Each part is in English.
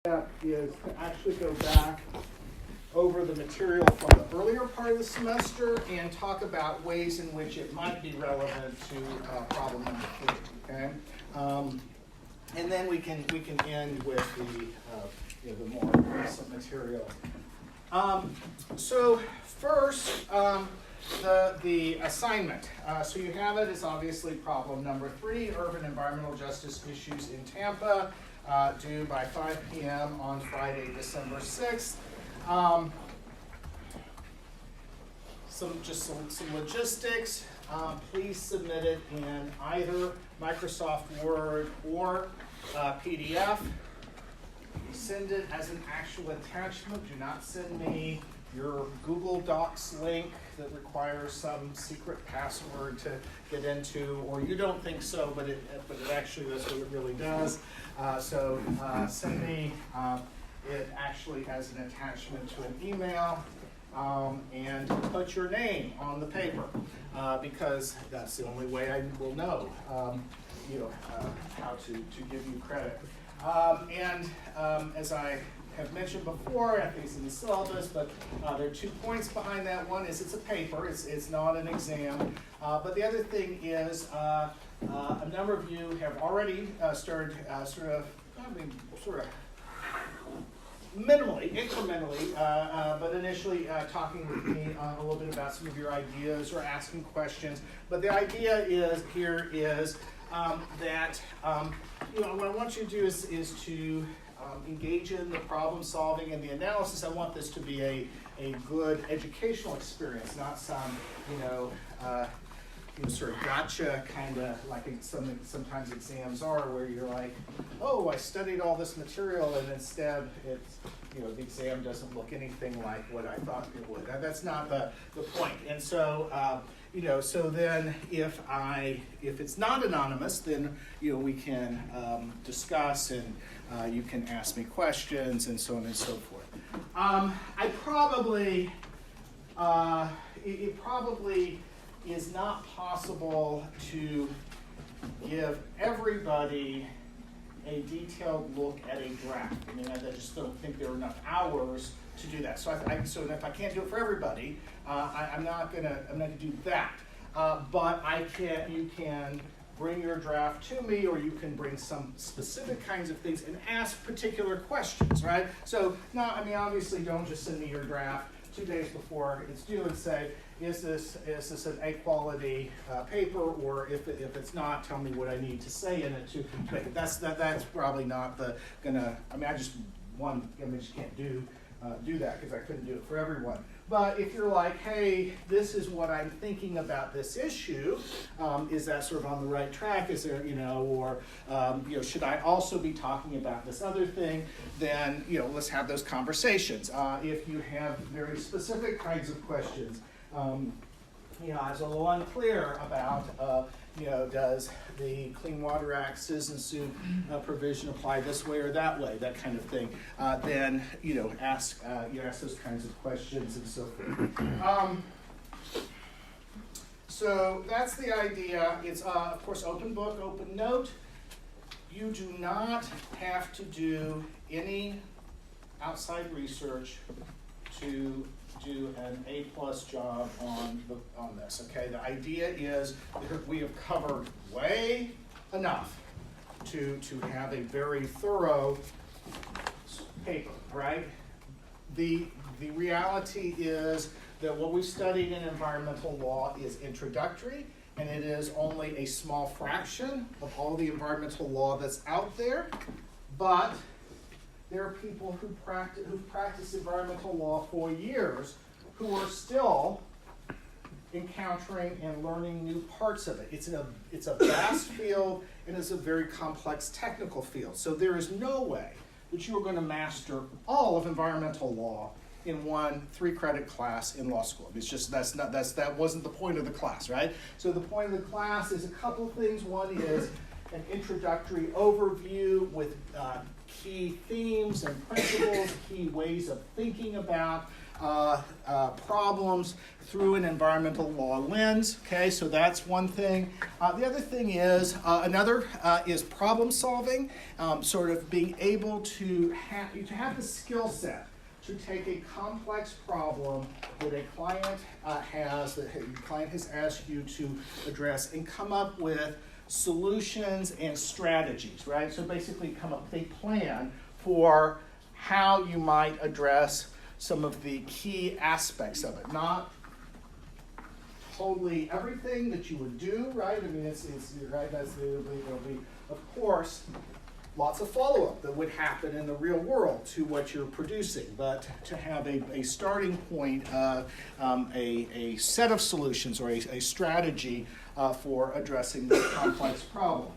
Step is to actually go back over the material from the earlier part of the semester and talk about ways in which it might be relevant to problem number 3. Okay, and then we can end with the more recent material. So first, the assignment. So you have it. It's obviously problem number 3: urban environmental justice issues in Tampa. Due by 5 p.m. on Friday, December 6th. Some logistics. Please submit it in either Microsoft Word or PDF. Send it as an actual attachment. Do not send me your Google Docs link that requires some secret password to get into, or you don't think so, but it actually, that's what it really does. So send me it actually as an attachment to an email, and put your name on the paper, because that's the only way I will know, how to give you credit. As I have mentioned before, I think it's in the syllabus, but there are 2 points behind that. One is it's a paper, it's not an exam. But the other thing is a number of you have already started minimally, incrementally, but initially talking with me a little bit about some of your ideas or asking questions. But the idea is that what I want you to do is to engage in the problem solving and the analysis. I want this to be a good educational experience, not some sort of gotcha kind of like sometimes exams are, where you're like, oh, I studied all this material, and instead it's the exam doesn't look anything like what I thought it would. That's not the point. And so so then if it's not anonymous, then we can discuss, and you can ask me questions and so on and so forth. It probably is not possible to give everybody a detailed look at a draft. I mean, I just don't think there are enough hours to do that. So if I can't do it for everybody, I'm not gonna do that. But you can bring your draft to me, or you can bring some specific kinds of things and ask particular questions, right? So obviously don't just send me your draft 2 days before it's due and say, is this an A-quality paper, or if it's not, tell me what I need to say in it to make it. That's probably not I just can't do that because I couldn't do it for everyone. But if you're like, hey, this is what I'm thinking about this issue, is that sort of on the right track? Is there, or should I also be talking about this other thing? Then, let's have those conversations. If you have very specific kinds of questions, I was a little unclear about, does the Clean Water Act citizen suit provision apply this way or that way, that kind of thing. Then, ask those kinds of questions and so forth. So that's the idea. It's, of course, open book, open note. You do not have to do any outside research to do an A+ job on this. Okay, the idea is that we have covered way enough to have a very thorough paper, right? The reality is that what we studied in environmental law is introductory, and it is only a small fraction of all the environmental law that's out there, but there are people who've practiced environmental law for years who are still encountering and learning new parts of it. It's a vast field, and it's a very complex technical field. So there is no way that you are going to master all of environmental law in one 3-credit class in law school. It's just that wasn't the point of the class, right? So the point of the class is a couple things. One is an introductory overview with key themes and principles, key ways of thinking about problems through an environmental law lens. Okay, so that's one thing. The other thing is, is problem solving, sort of being able to have the skill set to take a complex problem that a client has asked you to address and come up with solutions and strategies, right? So basically come up with a plan for how you might address some of the key aspects of it. Not totally everything that you would do, right? I mean, it's right, there'll be, of course, lots of follow-up that would happen in the real world to what you're producing, but to have a starting point, a set of solutions or a strategy for addressing this complex problem.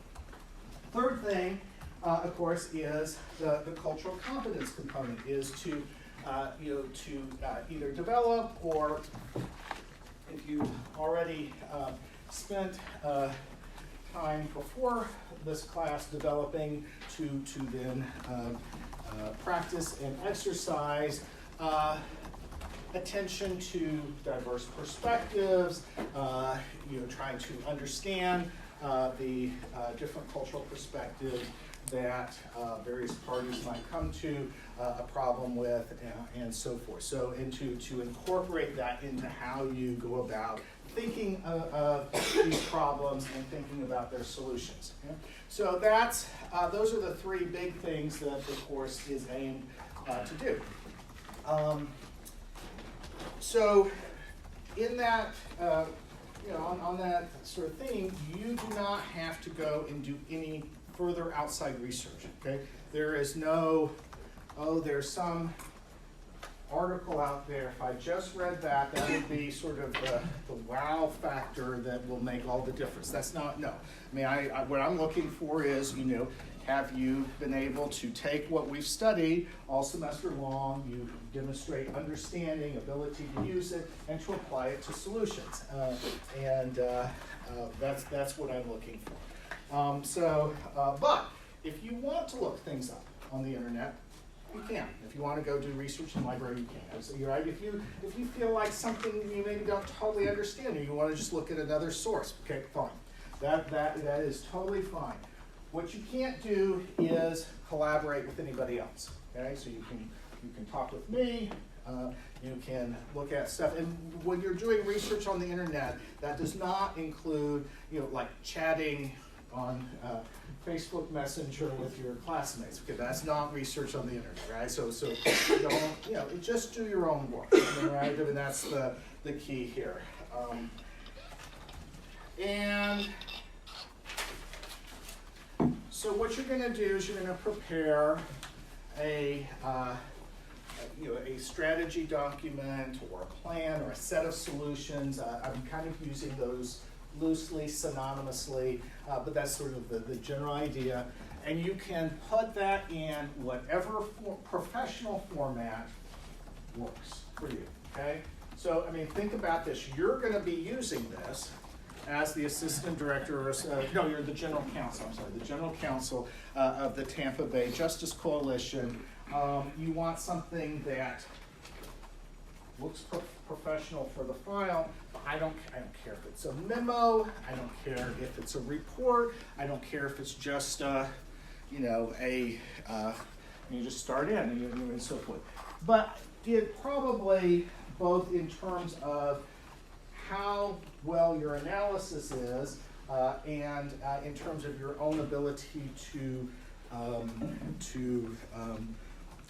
Third thing, of course, is the cultural competence component, is to either develop, or if you already spent time before this class developing, to then practice and exercise attention to diverse perspectives, trying to understand the different cultural perspectives that various parties might come to a problem with, and so forth. So, and to incorporate that into how you go about thinking of these problems and thinking about their solutions. Okay? So those are the three big things that the course is aimed to do. So in that, on that sort of thing, you do not have to go and do any further outside research, okay? There is no, there's some article out there, if I just read that, that would be sort of the wow factor that will make all the difference. That's not, no. I mean, what I'm looking for is, have you been able to take what we've studied all semester long, you demonstrate understanding, ability to use it, and to apply it to solutions. That's what I'm looking for. But if you want to look things up on the internet, you can. If you want to go do research in the library, you can. So you're right. If you feel like something you maybe don't totally understand, or you want to just look at another source, okay, fine. That is totally fine. What you can't do is collaborate with anybody else. Okay, so you can talk with me. You can look at stuff, and when you're doing research on the internet, that does not include like chatting on Facebook Messenger with your classmates. Okay, that's not research on the internet, right? So don't, just do your own work, right? I mean, that's the key here. And so what you're going to do is you're going to prepare a strategy document or a plan or a set of solutions. I'm kind of using those loosely, synonymously, but that's sort of the general idea. And you can put that in whatever professional format works for you, okay? So, I mean, think about this. You're going to be using this as the assistant director, you're the general counsel, the general counsel of the Tampa Bay Justice Coalition. You want something that looks professional for the file. I don't care if it's a memo. I don't care if it's a report. I don't care if it's just you just start in and so forth. But it probably, both in terms of how well your analysis is and in terms of your own ability to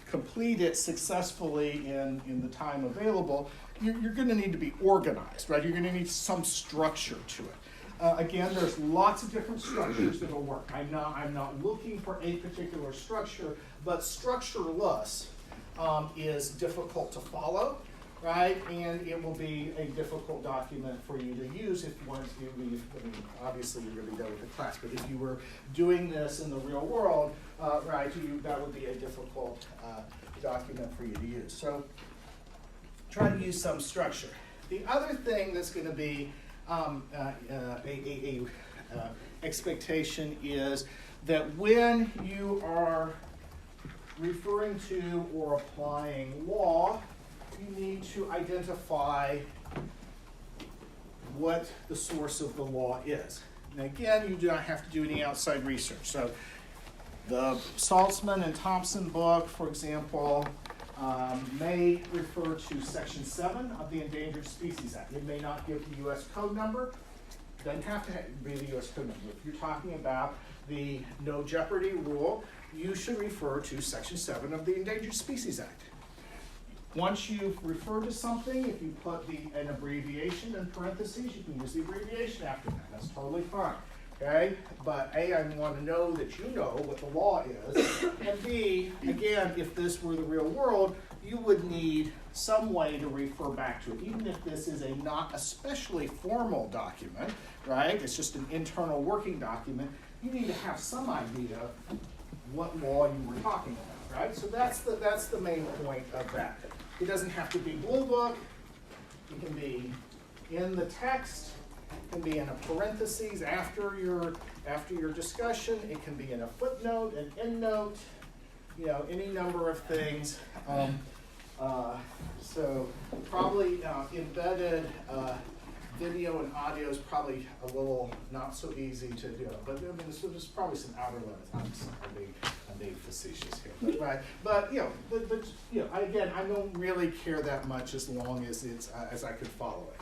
complete it successfully in the time available, you're going to need to be organized, right? You're going to need some structure to it. Again, there's lots of different structures that will work. I'm not looking for a particular structure, but structureless is difficult to follow, right? And it will be a difficult document for you to use if once obviously you're going to be done with the class, but if you were doing this in the real world, right, that would be a difficult document for you to use. So try to use some structure. The other thing that's going to be expectation is that when you are referring to or applying law, you need to identify what the source of the law is. And again, you do not have to do any outside research. So the Saltzman and Thompson book, for example, may refer to Section 7 of the Endangered Species Act. It may not give the U.S. code number. It doesn't have to be the U.S. code number. If you're talking about the no jeopardy rule, you should refer to Section 7 of the Endangered Species Act. Once you've referred to something, if you put an abbreviation in parentheses, you can use the abbreviation after that. That's totally fine. Okay? But A, I want to know that you know what the law is. And B, again, if this were the real world, you would need some way to refer back to it. Even if this is a not especially formal document, right? It's just an internal working document, you need to have some idea what law you were talking about, right? So that's the main point of that. It doesn't have to be Blue Book. It can be in the text. It can be in a parentheses after your discussion. It can be in a footnote, an endnote, any number of things. So probably embedded video and audio is probably a little not so easy to do. But I mean, there's probably some outer limits. I'm being facetious here, but again, I don't really care that much as long as it's as I could follow it.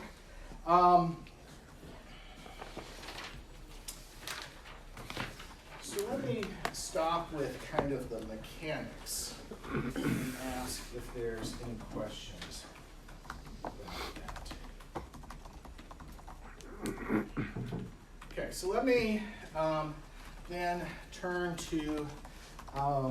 So let me stop with kind of the mechanics and ask if there's any questions about that. Okay, so let me then turn to a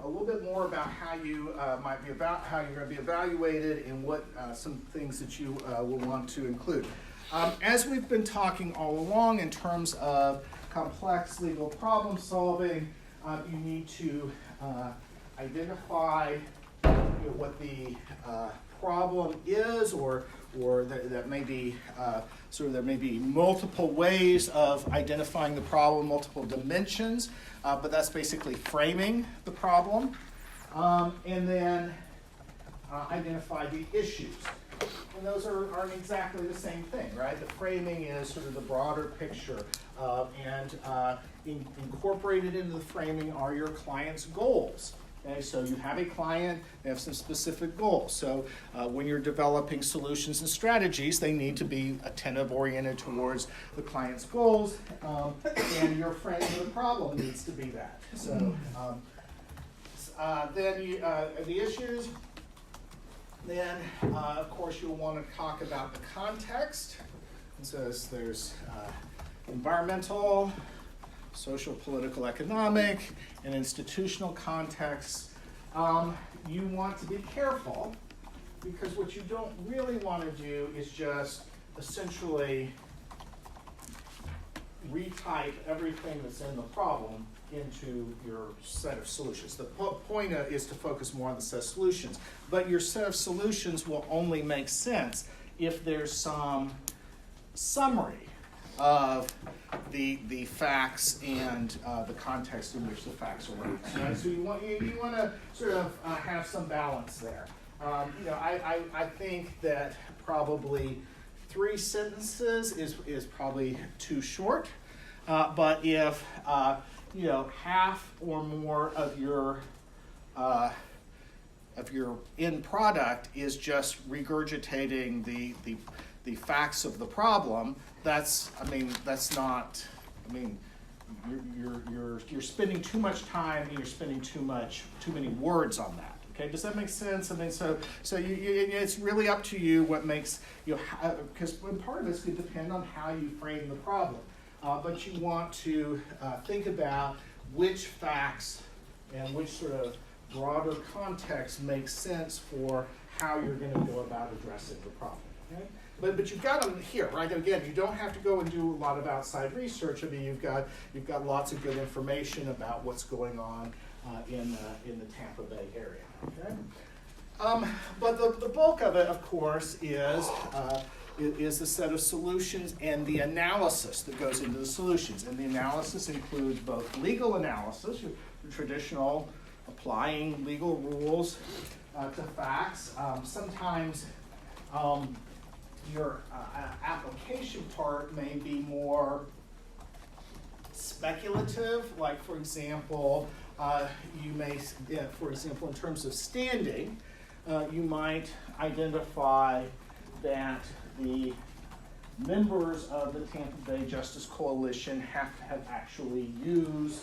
little bit more about how you how you're going to be evaluated and what some things that you will want to include. As we've been talking all along in terms of complex legal problem solving, you need to identify what the problem is, or that may be there may be multiple ways of identifying the problem, multiple dimensions, but that's basically framing the problem, and then identify the issues. And those aren't exactly the same thing, right? The framing is sort of the broader picture, and incorporated into the framing are your client's goals. Okay, so you have a client, they have some specific goals. So when you're developing solutions and strategies, they need to be attentive, oriented towards the client's goals, and your framing of the problem needs to be that. So then the issues. Then, of course, you'll want to talk about the context. And so there's environmental, social, political, economic, and institutional contexts. You want to be careful, because what you don't really want to do is just essentially retype everything that's in the problem into your set of solutions. The point is to focus more on the set of solutions, but your set of solutions will only make sense if there's some summary of the facts and the context in which the facts are written. Right? So you want to sort of have some balance there. I think that probably 3 sentences is probably too short, but if half or more of your end product is just regurgitating the facts of the problem, you're spending too much time and you're spending too many words on that. Okay, does that make sense? So it's really up to you what makes because part of it's going to depend on how you frame the problem. But you want to think about which facts and which sort of broader context makes sense for how you're going to go about addressing the problem. Okay? But you've got them here, right? Again, you don't have to go and do a lot of outside research. I mean, you've got lots of good information about what's going on in the Tampa Bay area. Okay? But the bulk of it, of course, is the set of solutions and the analysis that goes into the solutions. And the analysis includes both legal analysis, your traditional applying legal rules to facts. Sometimes your application part may be more speculative, like for example, you may, for example, in terms of standing, you might identify that the members of the Tampa Bay Justice Coalition have to have actually used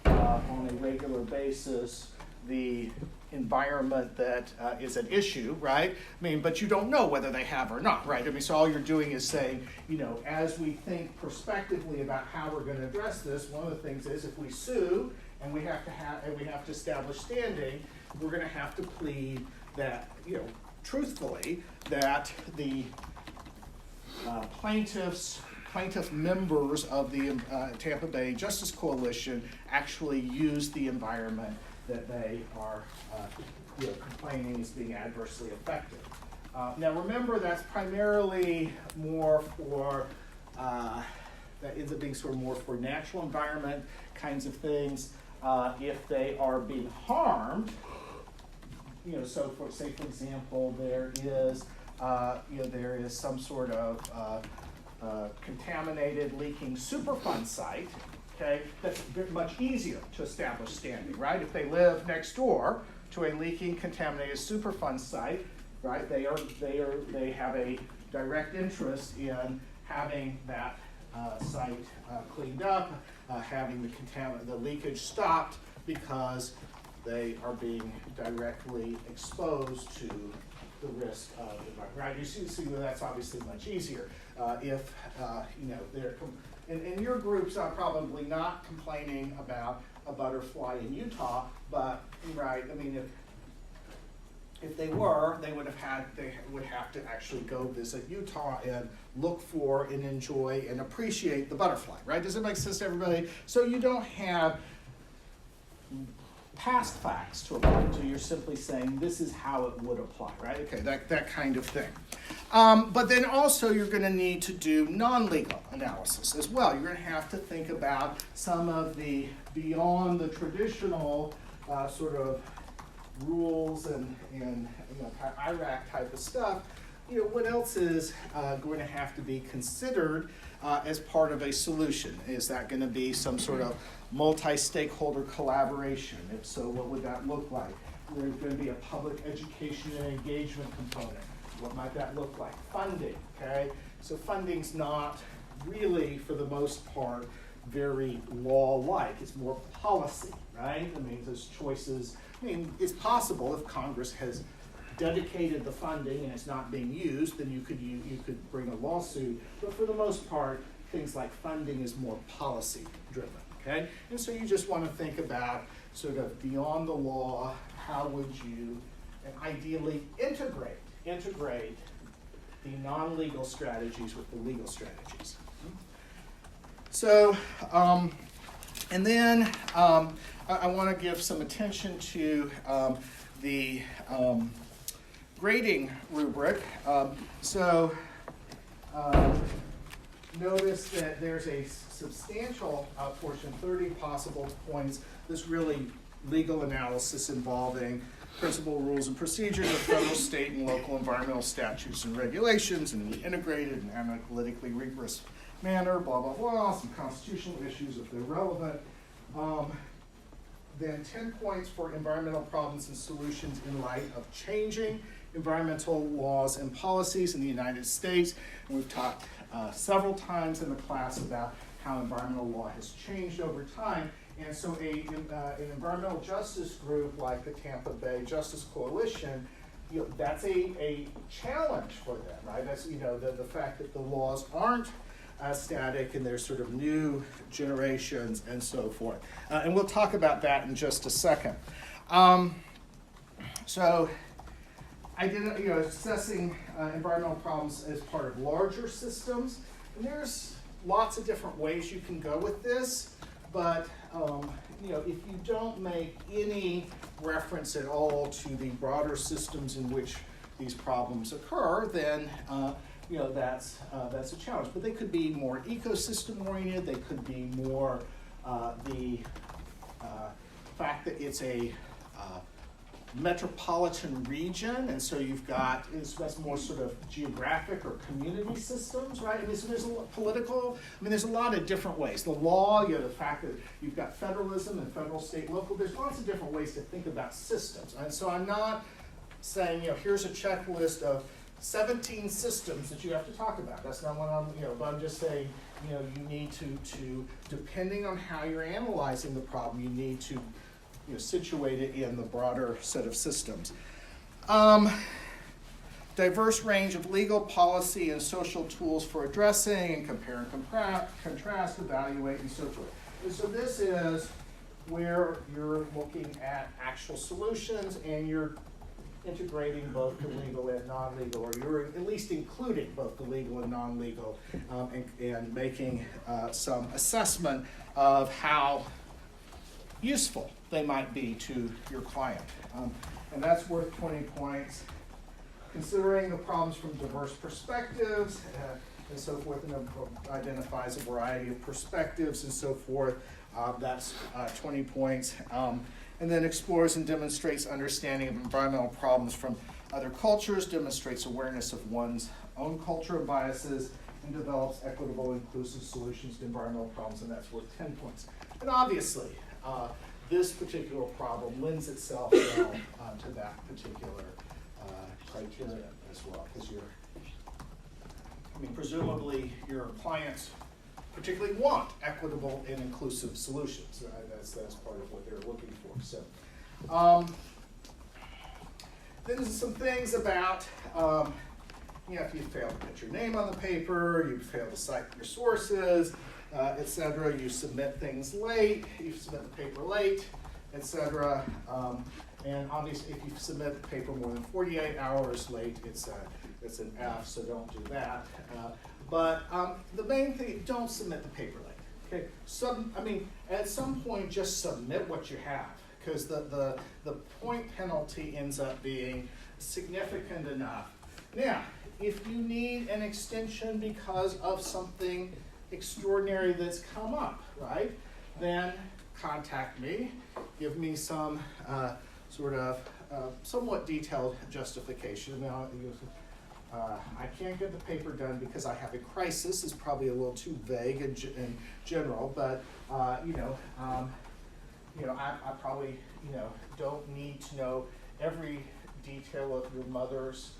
on a regular basis the environment that is at issue, right? I mean, but you don't know whether they have or not, right? I mean, so all you're doing is saying, you know, as we think prospectively about how we're going to address this, one of the things is if we sue and we have to establish standing, we're going to have to plead that, you know, truthfully, that the plaintiff members of the Tampa Bay Justice Coalition actually use the environment that they are complaining is being adversely affected. Now remember, that's primarily more for, that ends up being sort of more for natural environment kinds of things. If they are being harmed, you know, so for, say for example, there is some sort of contaminated, leaking Superfund site, okay, that's much easier to establish standing, right? If they live next door to a leaking, contaminated Superfund site, right, they have a direct interest in having that site cleaned up, having the leakage stopped, because they are being directly exposed to the risk of the environment, right? You see that that's obviously much easier. If you know, and your group's probably not complaining about a butterfly in Utah, but right, I mean, if they were, they would have to actually go visit Utah and look for and enjoy and appreciate the butterfly, right? Does it make sense to everybody? So you don't have past facts to apply to. You're simply saying this is how it would apply, right? Okay, that kind of thing. But then also you're going to need to do non-legal analysis as well. You're going to have to think about some of the beyond the traditional sort of rules and you know, IRAC type of stuff. You know, what else is going to have to be considered as part of a solution? Is that going to be some sort of multi-stakeholder collaboration? If so, what would that look like? There's going to be a public education and engagement component. What might that look like? Funding, okay? So funding's not really, for the most part, very law-like. It's more policy, right? I mean, there's choices. I mean, it's possible if Congress has dedicated the funding and it's not being used, then you could bring a lawsuit. But for the most part, things like funding is more policy driven, okay? And so you just want to think about sort of beyond the law, how would you, and ideally integrate the non-legal strategies with the legal strategies. So, and then I want to give some attention to the grading rubric. Notice that there's a substantial portion, 30 possible points, this really legal analysis involving principal rules and procedures of federal, state, and local environmental statutes and regulations in an integrated and analytically rigorous manner, blah, blah, blah, some constitutional issues if they're relevant. Then 10 points for environmental problems and solutions in light of changing environmental laws and policies in the United States. And we've talked several times in the class about how environmental law has changed over time. And so an environmental justice group like the Tampa Bay Justice Coalition, you know, that's a challenge for them, right? That's, you know, the fact that the laws aren't static and there's sort of new generations and so forth. And we'll talk about that in just a second. So I did, you know, assessing environmental problems as part of larger systems. And there's lots of different ways you can go with this, but you know, if you don't make any reference at all to the broader systems in which these problems occur, then you know, that's a challenge. But they could be more ecosystem oriented. They could be more the fact that it's a metropolitan region, and so you've got, that's more sort of geographic or community systems, right? And there's a political, there's a lot of different ways. The law, the fact that you've got federalism and federal, state, local, there's lots of different ways to think about systems. And so I'm not saying, here's a checklist of 17 systems that you have to talk about. That's not what but I'm just saying, you need to, depending on how you're analyzing the problem, you need to situate it in the broader set of systems. Diverse range of legal, policy, and social tools for addressing and compare and contrast, evaluate, and so forth. And so this is where you're looking at actual solutions and you're integrating both the legal and non-legal, or you're at least including both the legal and non-legal, and making some assessment of how useful they might be to your client. And that's worth 20 points. Considering the problems from diverse perspectives and so forth, and identifies a variety of perspectives and so forth, that's 20 points. And then explores and demonstrates understanding of environmental problems from other cultures, demonstrates awareness of one's own culture and biases, and develops equitable, inclusive solutions to environmental problems, and that's worth 10 points. And obviously, this particular problem lends itself well to that particular criteria as well, because presumably your clients particularly want equitable and inclusive solutions. That's part of what they're looking for. So, then there's some things about, if you fail to put your name on the paper, you fail to cite your sources, etc. You submit things late, you submit the paper late, etc. And obviously, if you submit the paper more than 48 hours late, it's an F, so don't do that. But the main thing, don't submit the paper late. Okay, at some point, just submit what you have, because the point penalty ends up being significant enough. Now, if you need an extension because of something extraordinary that's come up, right, then contact me, give me some somewhat detailed justification. Now, I can't get the paper done because I have a crisis is probably a little too vague and general, but I probably don't need to know every detail of your mother's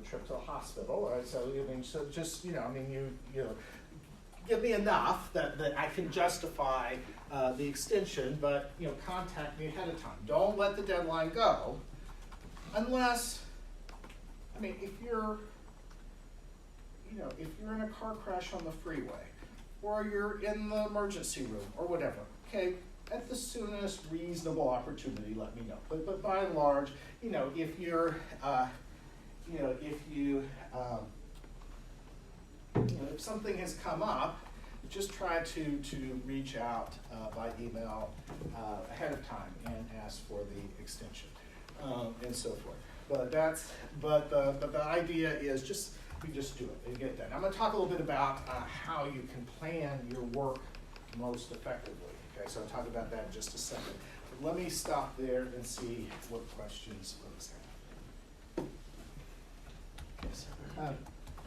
trip to the hospital. Right? So just give me enough that I can justify the extension, but contact me ahead of time. Don't let the deadline go unless, if you're in a car crash on the freeway, or you're in the emergency room, or whatever, okay, at the soonest reasonable opportunity, let me know. But by and large, if you're, if something has come up, just try to reach out by email ahead of time and ask for the extension and so forth. But the idea is just do it and get it done. I'm going to talk a little bit about how you can plan your work most effectively. Okay, so I'll talk about that in just a second. But let me stop there and see what questions folks have. Yes.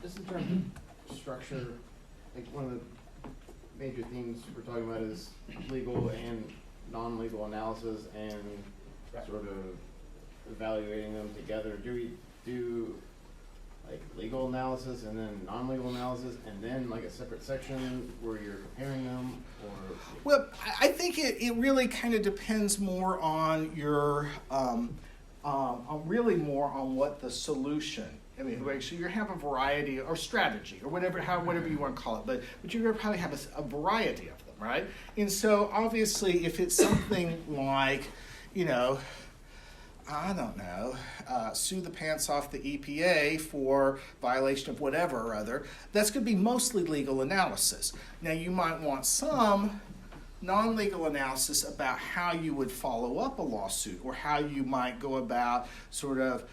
Just in terms of structure, like one of the major themes we're talking about is legal and non-legal analysis and sort of evaluating them together. Do we do like legal analysis and then non-legal analysis and then like a separate section where you're comparing them, or? Well, I think it really kind of depends more on your, really more on what the solution. So you have a variety or strategy or whatever you want to call it, but you're going to probably have a variety of them, right? And so obviously, if it's something like, I don't know, sue the pants off the EPA for violation of whatever or other, that's going to be mostly legal analysis. Now, you might want some non-legal analysis about how you would follow up a lawsuit or how you might go about sort of,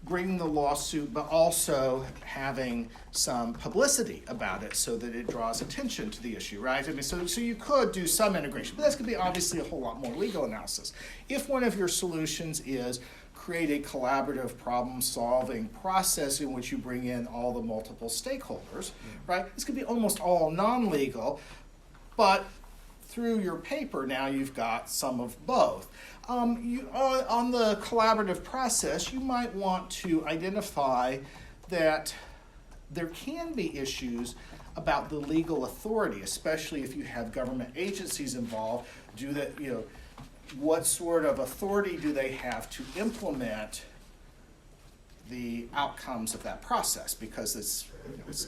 bringing the lawsuit, but also having some publicity about it so that it draws attention to the issue, right? I mean, so you could do some integration, but that's going to be obviously a whole lot more legal analysis. If one of your solutions is create a collaborative problem-solving process in which you bring in all the multiple stakeholders, right? It's going to be almost all non-legal, but through your paper now you've got some of both. On the collaborative process, you might want to identify that there can be issues about the legal authority, especially if you have government agencies involved. What sort of authority do they have to implement the outcomes of that process? Because it's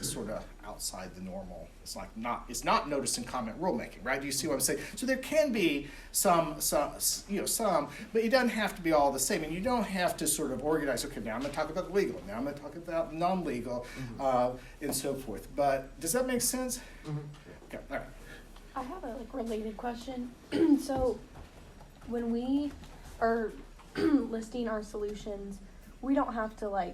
sort of outside the normal. It's not notice and comment rulemaking, right? Do you see what I'm saying? So there can be some, but it doesn't have to be all the same, and you don't have to sort of organize. Okay, now I'm going to talk about legal. Now I'm going to talk about non-legal, and so forth. But does that make sense? Mm-hmm. Okay. All right. I have a related question. So when we are listing our solutions, we don't have to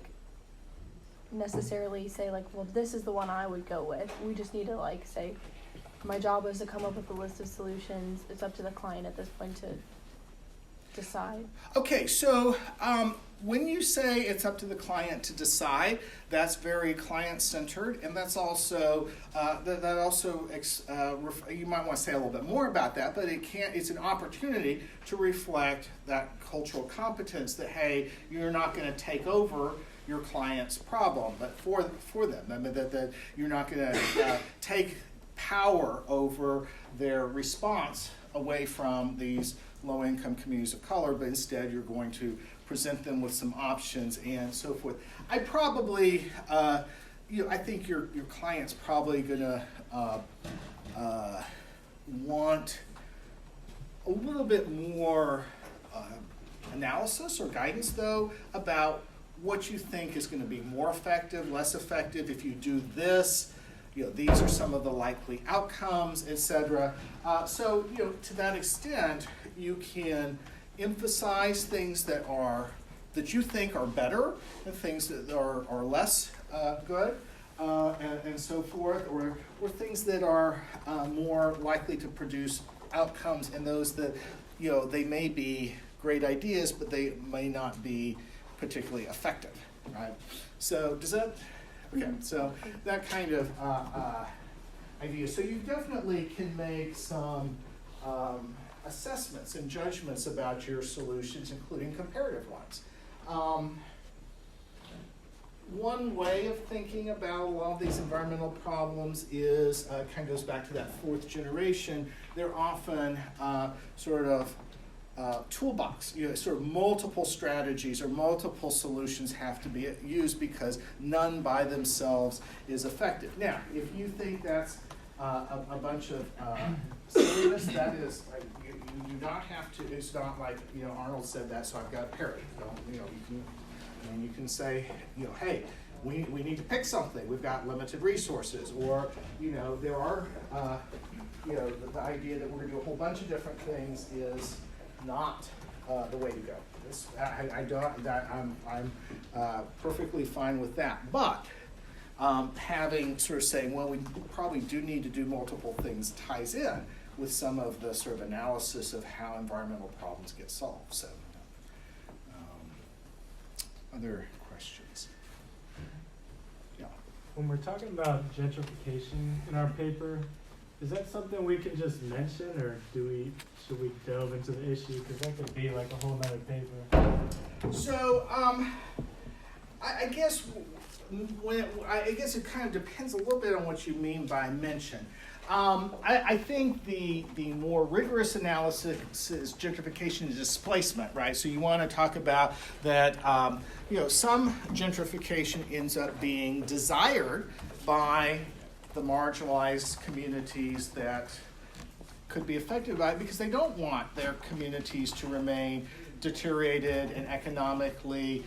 necessarily say well, this is the one I would go with. We just need to say, my job is to come up with a list of solutions. It's up to the client at this point to decide. Okay, so when you say it's up to the client to decide, that's very client-centered, and that's also you might want to say a little bit more about that, but it's an opportunity to reflect that cultural competence that, hey, you're not going to take over your client's problem, but for them. I mean, that you're not going to take power over their response away from these low-income communities of color, but instead you're going to present them with some options and so forth. I probably, I think your client's probably going to want a little bit more analysis or guidance, though, about what you think is going to be more effective, less effective. If you do this, these are some of the likely outcomes, etc. So, to that extent, you can emphasize things that you think are better and things that are less good, and so forth, or things that are more likely to produce outcomes, and those that they may be great ideas, but they may not be particularly effective, right? So does that? Okay, so that kind of idea. So you definitely can make some assessments and judgments about your solutions, including comparative ones. One way of thinking about a lot of these environmental problems is, kind of goes back to that fourth generation. They're often sort of toolbox, sort of multiple strategies or multiple solutions have to be used because none by themselves is effective. Now, if you think that's a bunch of silliness, that is, you do not have to, it's not like, Arnold said that, so I've got a parrot. You can say, hey, we need to pick something. We've got limited resources, or, there are, the idea that we're going to do a whole bunch of different things is not the way to go. I'm perfectly fine with that. But having sort of saying, well, we probably do need to do multiple things ties in with some of the sort of analysis of how environmental problems get solved. So, other questions? Yeah. When we're talking about gentrification in our paper, is that something we can just mention, or should we delve into the issue? Because that could be like a whole nother paper. So, I guess it kind of depends a little bit on what you mean by mention. I think the more rigorous analysis is gentrification and displacement, right? So you want to talk about that, some gentrification ends up being desired by the marginalized communities that could be affected by it because they don't want their communities to remain deteriorated and economically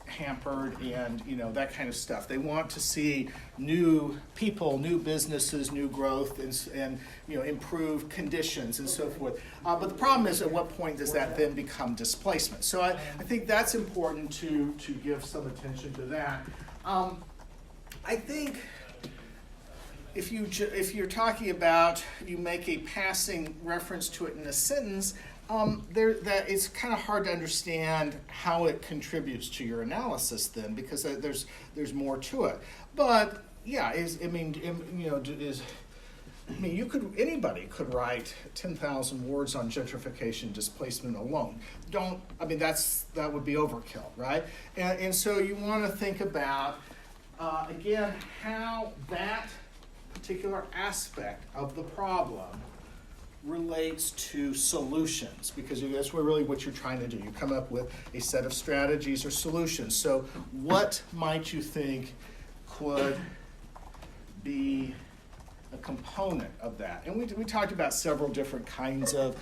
hampered and, that kind of stuff. They want to see new people, new businesses, new growth, and improved conditions and so forth. But the problem is, at what point does that then become displacement? So I think that's important to give some attention to that. I think if you're talking about, you make a passing reference to it in a sentence, that it's kind of hard to understand how it contributes to your analysis then, because there's more to it. But yeah, anybody could write 10,000 words on gentrification displacement alone. That would be overkill, right? And so you want to think about again how that particular aspect of the problem relates to solutions, because that's really what you're trying to do. You come up with a set of strategies or solutions. So what might you think could be a component of that? And we talked about several different kinds of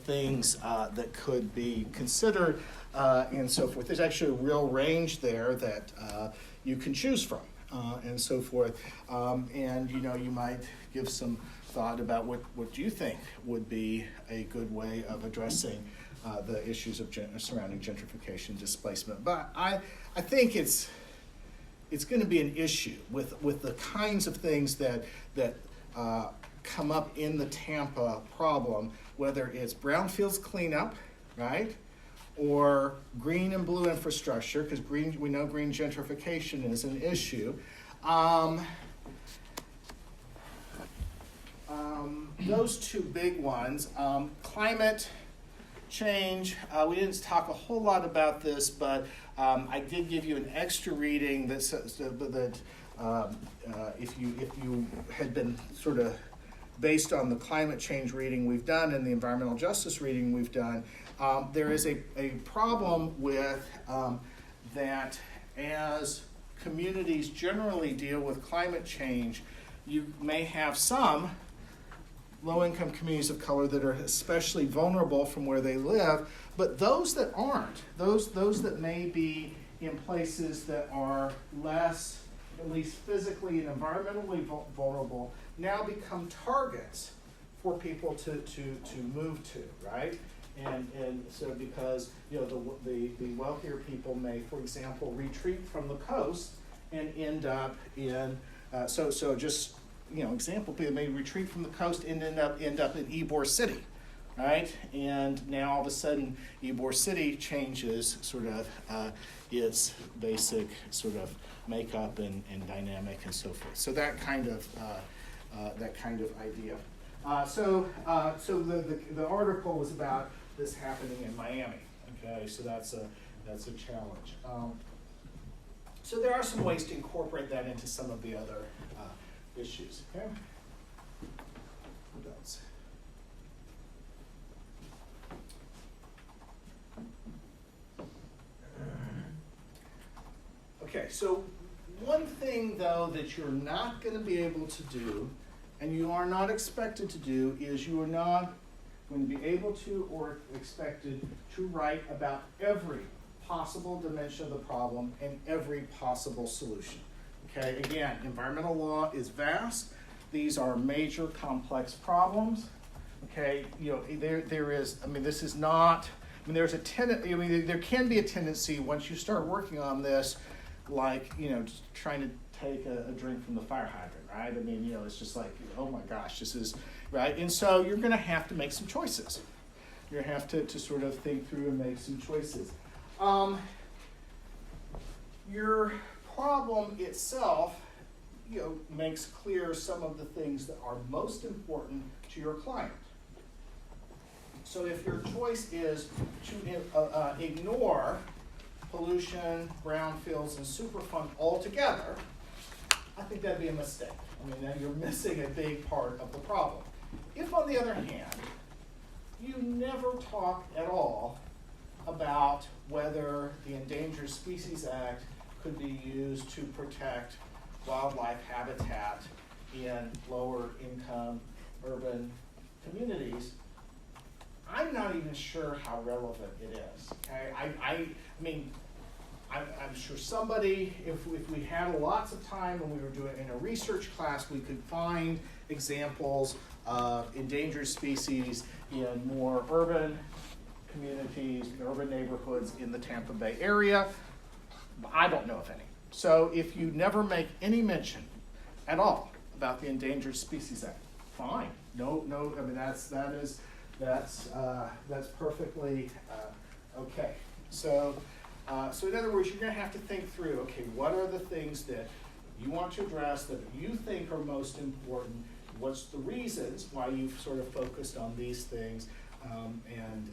things that could be considered and so forth. There's actually a real range there that you can choose from and so forth. And you might give some thought about what you think would be a good way of addressing the issues of surrounding gentrification displacement. But I think it's going to be an issue with the kinds of things that come up in the Tampa problem, whether it's brownfields cleanup, right, or green and blue infrastructure, because we know green gentrification is an issue. Those two big ones. Climate change. We didn't talk a whole lot about this, but I did give you an extra reading that says that if you had been sort of based on the climate change reading we've done and the environmental justice reading we've done, there is a problem with that as communities generally deal with climate change. You may have some low-income communities of color that are especially vulnerable from where they live, but those that aren't, those that may be in places that are less, at least physically and environmentally vulnerable, now become targets for people to move to, right? And so because the wealthier people may, for example, retreat from the coast and end up in example, people may retreat from the coast and end up in Ybor City, right? And now all of a sudden, Ybor City changes sort of its basic sort of makeup and dynamic and so forth. So that kind of idea. So the article was about this happening in Miami. Okay, so that's a challenge. So there are some ways to incorporate that into some of the other issues. Okay. What else? Okay, so one thing though that you're not going to be able to do, and you are not expected to do, is you are not going to be able to or expected to write about every possible dimension of the problem and every possible solution. Okay, again, environmental law is vast. These are major complex problems. Okay, there is, this is not, there's there can be a tendency once you start working on this, like, just trying to take a drink from the fire hydrant, right? It's just like, oh my gosh, this is, right? And so you're going to have to make some choices. You're going to have to sort of think through and make some choices. Your problem itself, makes clear some of the things that are most important to your client. So if your choice is to ignore pollution, brownfields, and Superfund altogether, I think that'd be a mistake. Then you're missing a big part of the problem. If, on the other hand, you never talk at all about whether the Endangered Species Act could be used to protect wildlife habitat in lower income urban communities, I'm not even sure how relevant it is. Okay? I'm sure somebody, if we had lots of time and we were doing in a research class, we could find examples of endangered species in more urban communities, urban neighborhoods in the Tampa Bay area. I don't know of any. So if you never make any mention at all about the Endangered Species Act, fine. No, I mean, that's perfectly okay. So in other words, you're going to have to think through, okay, what are the things that you want to address that you think are most important? What's the reasons why you've sort of focused on these things, and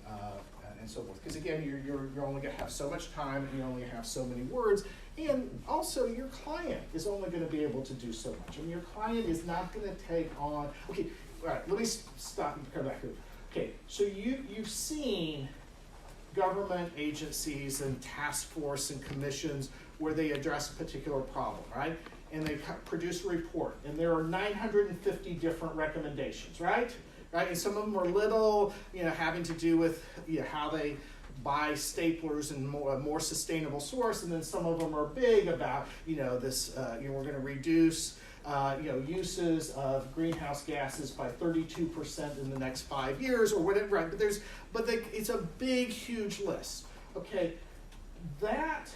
so forth? Because again, you're only going to have so much time, and you only have so many words, and also your client is only going to be able to do so much. I mean, your client is not going to take on. Okay, all right. Let me stop and come back here. Okay, so you've seen government agencies and task force and commissions where they address a particular problem, right? And they produce a report, and there are 950 different recommendations, right? Right, and some of them are little, having to do with how they buy staplers and more sustainable source, and then some of them are big about this. We're going to reduce uses of greenhouse gases by 32% in the next 5 years, or whatever. Right? But it's a big, huge list. Okay, that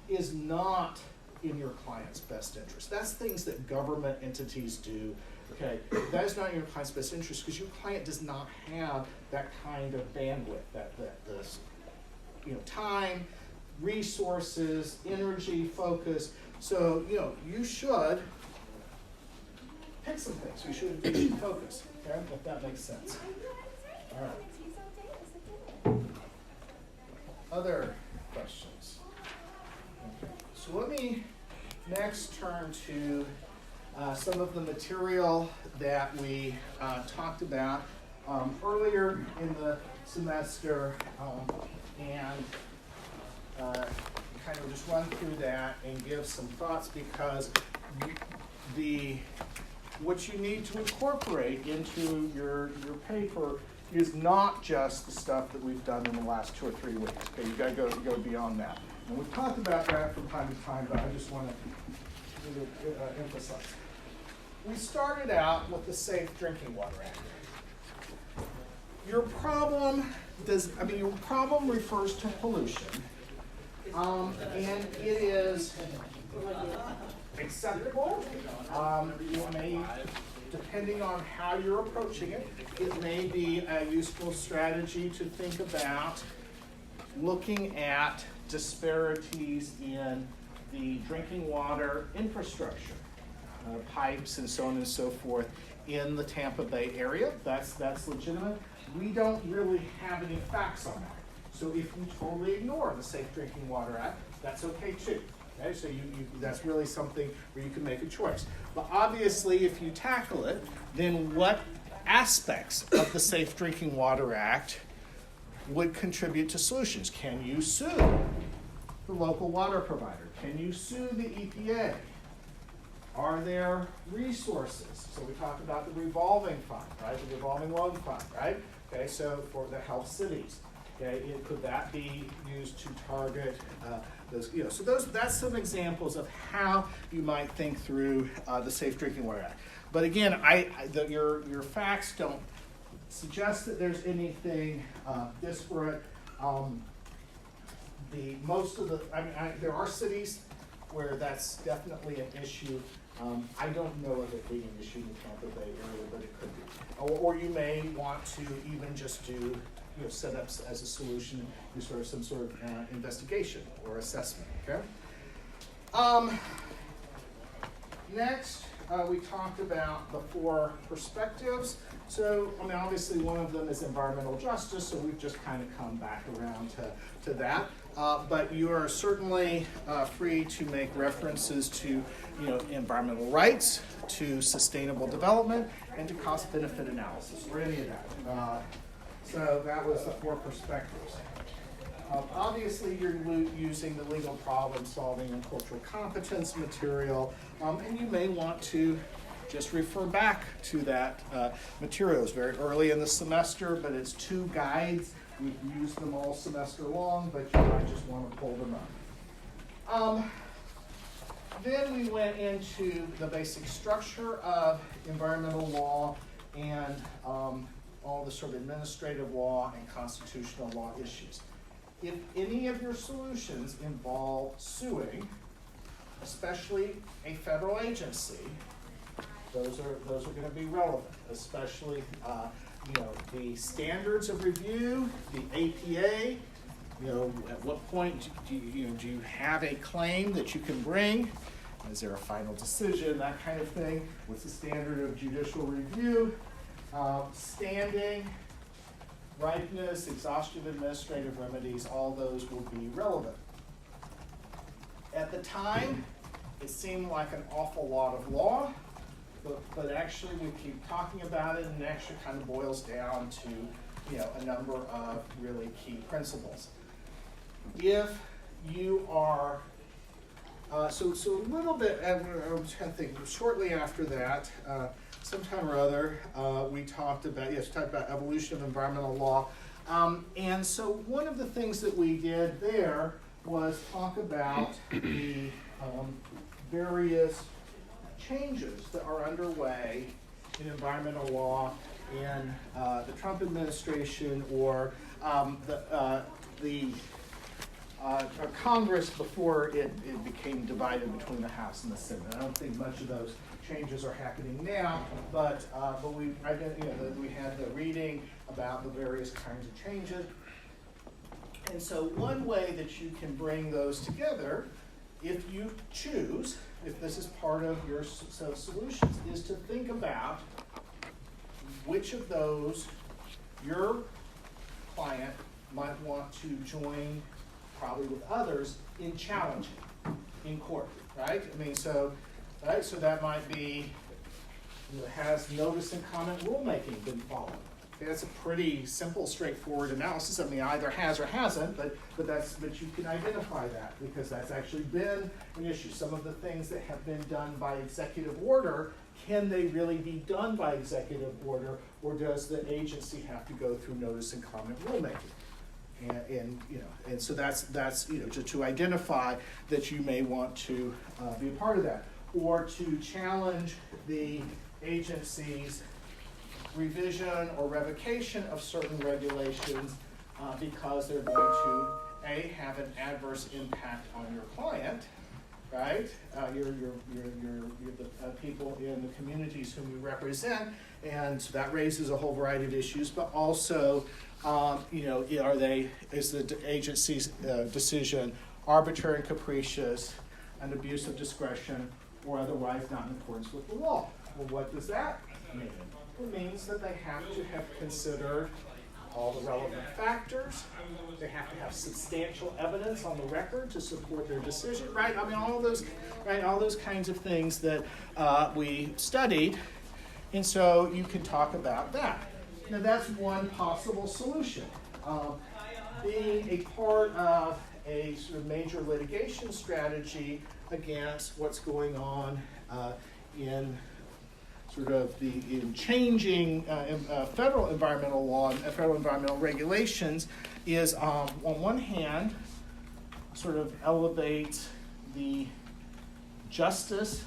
is not in your client's best interest. That's things that government entities do. Okay, that is not in your client's best interest because your client does not have that kind of bandwidth, this time, resources, energy, focus. So you should pick some things. You should focus. Okay, if that makes sense. All right. Other questions? Okay. So let me next turn to some of the material that we talked about earlier in the semester, and kind of just run through that and give some thoughts, because what you need to incorporate into your paper is not just the stuff that we've done in the last 2 or 3 weeks. Okay, you got to go beyond that. And we've talked about that from time to time, but I just want to emphasize. We started out with the Safe Drinking Water Act. Your problem refers to pollution, and it is acceptable. It may, depending on how you're approaching it, it may be a useful strategy to think about looking at disparities in the drinking water infrastructure, pipes and so on and so forth in the Tampa Bay area. That's legitimate. We don't really have any facts on that. So if you totally ignore the Safe Drinking Water Act, that's okay too. Okay, so that's really something where you can make a choice. But obviously, if you tackle it, then what aspects of the Safe Drinking Water Act would contribute to solutions? Can you sue the local water provider? Can you sue the EPA? Are there resources? So we talked about the revolving fund, right? The revolving loan fund, right? Okay, so for the health cities, okay, could that be used to target those? So that's some examples of how you might think through the Safe Drinking Water Act. But again, your facts don't suggest that there's anything disparate. There are cities where that's definitely an issue. I don't know of it being an issue in the Tampa Bay area, but it could be. Or you may want to even just do setups as a solution, do some sort of investigation or assessment. Okay. Next, we talked about the 4 perspectives. So, obviously one of them is environmental justice, so we've just kind of come back around to that. But you are certainly free to make references to, environmental rights, to sustainable development, and to cost-benefit analysis, or any of that. So that was the 4 perspectives. Obviously, you're using the legal problem-solving and cultural competence material, and you may want to just refer back to that material. It's very early in the semester, but it's 2 guides. We've used them all semester long, but you might just want to pull them up. Then we went into the basic structure of environmental law and all the sort of administrative law and constitutional law issues. If any of your solutions involve suing, especially a federal agency, those are going to be relevant, especially the standards of review, the APA. At what point do you have a claim that you can bring? Is there a final decision? That kind of thing. What's the standard of judicial review? Standing, ripeness, exhaustive administrative remedies, all those will be relevant. At the time, it seemed like an awful lot of law, but actually we keep talking about it, and it actually kind of boils down to a number of really key principles. If you are so a little bit, I was trying to think, shortly after that, sometime or other, we talked about evolution of environmental law. And so one of the things that we did there was talk about the various changes that are underway in environmental law in the Trump administration or the Congress before it became divided between the House and the Senate. I don't think much of those changes are happening now, but we had the reading about the various kinds of changes. And so one way that you can bring those together, if you choose, if this is part of your set of solutions, is to think about which of those your client might want to join, probably with others, in challenging in court, right? So that might be, has notice and comment rulemaking been followed? Okay, that's a pretty simple, straightforward analysis. Either has or hasn't, but you can identify that because that's actually been an issue. Some of the things that have been done by executive order, can they really be done by executive order, or does the agency have to go through notice and comment rulemaking? And so that's to identify that you may want to be a part of that, or to challenge the agency's revision or revocation of certain regulations because they're going to have an adverse impact on your client, right? The people in the communities whom you represent, and so that raises a whole variety of issues. But also, is the agency's decision arbitrary and capricious, an abuse of discretion, or otherwise not in accordance with the law? Well, what does that mean? It means that they have to have considered all the relevant factors. They have to have substantial evidence on the record to support their decision, right? All those kinds of things that we studied. And so you can talk about that. Now that's one possible solution. Being a part of a sort of major litigation strategy against what's going on in sort of in changing federal environmental law and federal environmental regulations is, on one hand, sort of elevates the justice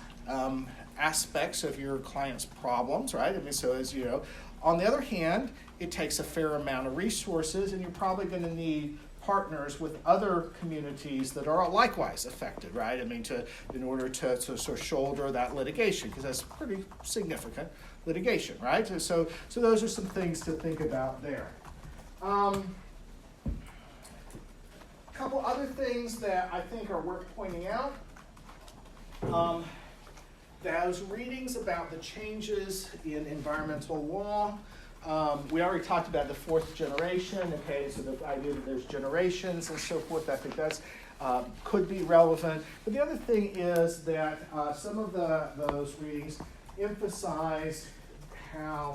aspects of your client's problems, right? So as you know, on the other hand, it takes a fair amount of resources, and you're probably going to need partners with other communities that are likewise affected, right? In order to sort of shoulder that litigation, because that's pretty significant litigation, right? So those are some things to think about there. A couple other things that I think are worth pointing out. Those readings about the changes in environmental law. We already talked about the fourth generation, okay, so the idea that there's generations and so forth. I think that's could be relevant. But the other thing is that some of those readings emphasize how